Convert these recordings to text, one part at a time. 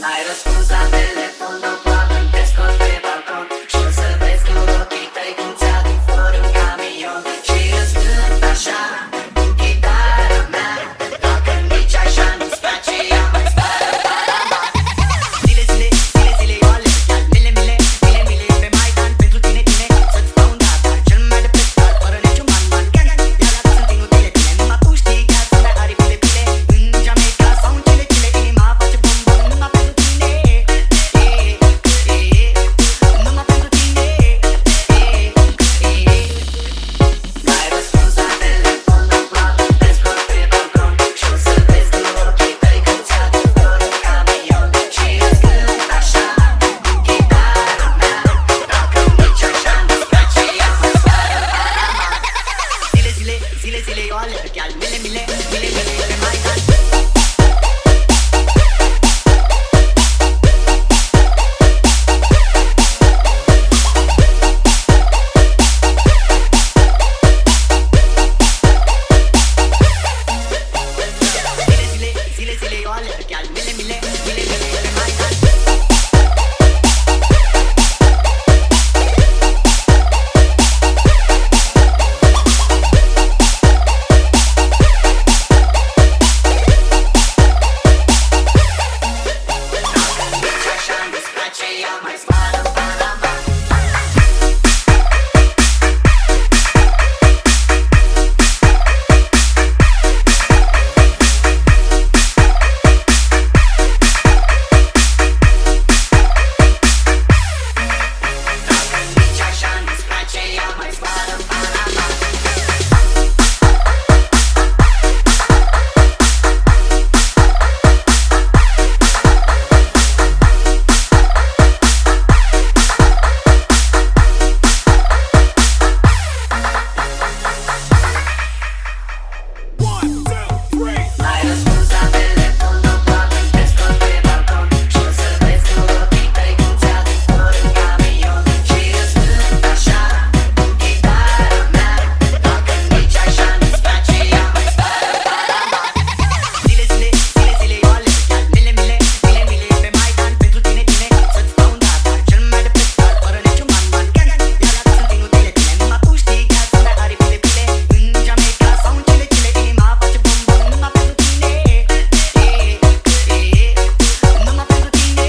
N-ai răspuns la telefon, nu probabil te scos pe balcon și o să vezi cu ochii tăi cum ți-aduc flori în camion și îți cânt așa cu chitara mea. Dacă nici așa nu-ți place, ea mai zboară Panama. Zile, zile, zile, zile, eu alerg chiar mile, mile, mile, mile pe Maidan pentru tine, tine, să-ți dau un datar cel mai de preț, dar fără niciun ban, ban. Iar dacă sunt inutile tine, numai tu știi chiar sunt de aripile pile în Jamaica sau în Chile, Chile, inima face bombon numai pentru tine. Numai pentru tine. N-ai răspuns la telefon, nu probabil te scos pe balcon și o să vezi cu ochii tăi când ți-aduc flori în camion și îți cânt așa cu chitara mea. Dacă nici așa nu-ți place, ea mai zboară Panama. Zile, zile, zile, zile, eu alerg chiar mile, mile, mile, mile pe Maidan. Zile, zile, eu alerg chiar mile, mile, mile, mile pe Maidan. Dacă nici așa nu-ți place, ea mai zboară Panama. Dacă nici așa nu-ți place, ea mai zboară Panama. N-ai răspuns la telefon, nu probabil te scos pe balcon și o să vezi cu ochii tăi cum ți-aduc flori în camion și îți cânt așa cu chitara mea. Dacă nici așa nu-ți place, ea mai zboară Panama. Zile, zile, zile, zile, eu alerg chiar mile, mile, mile, mile pe Maidan pentru tine, tine, să-ți dau un datar cel mai de preț, dar fără niciun ban, ban. Iar dacă sunt inutile tine, numai tu știi chiar sunt de aripile pile în Jamaica sau în Chile, Chile, inima face bombon numai pentru tine. Numai pentru tine.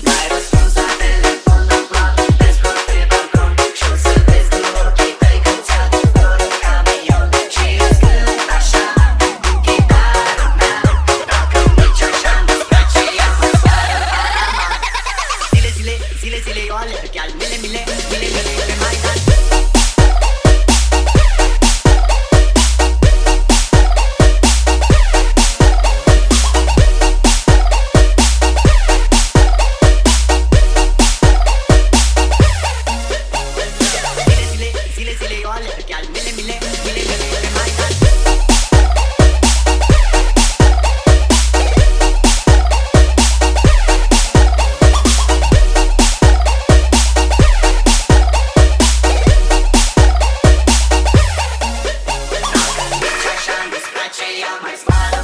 N-ai răspuns la telefon, nu probabil te scos pe balcon și o să vezi cu ochii tăi când ți-aduc flori în camion și îți cânt așa cu chitara mea. Dacă nici așa nu-ți place, ea mai zboară Panama. Zile, zile, zile, zile, eu alerg chiar mile, mile, mile, mile pe Maidan. Zile, zile, zile, zile, eu alerg chiar mile, mile, mile, mile pe Maidan. Dacă nici așa nu-ți place, ea mai zboară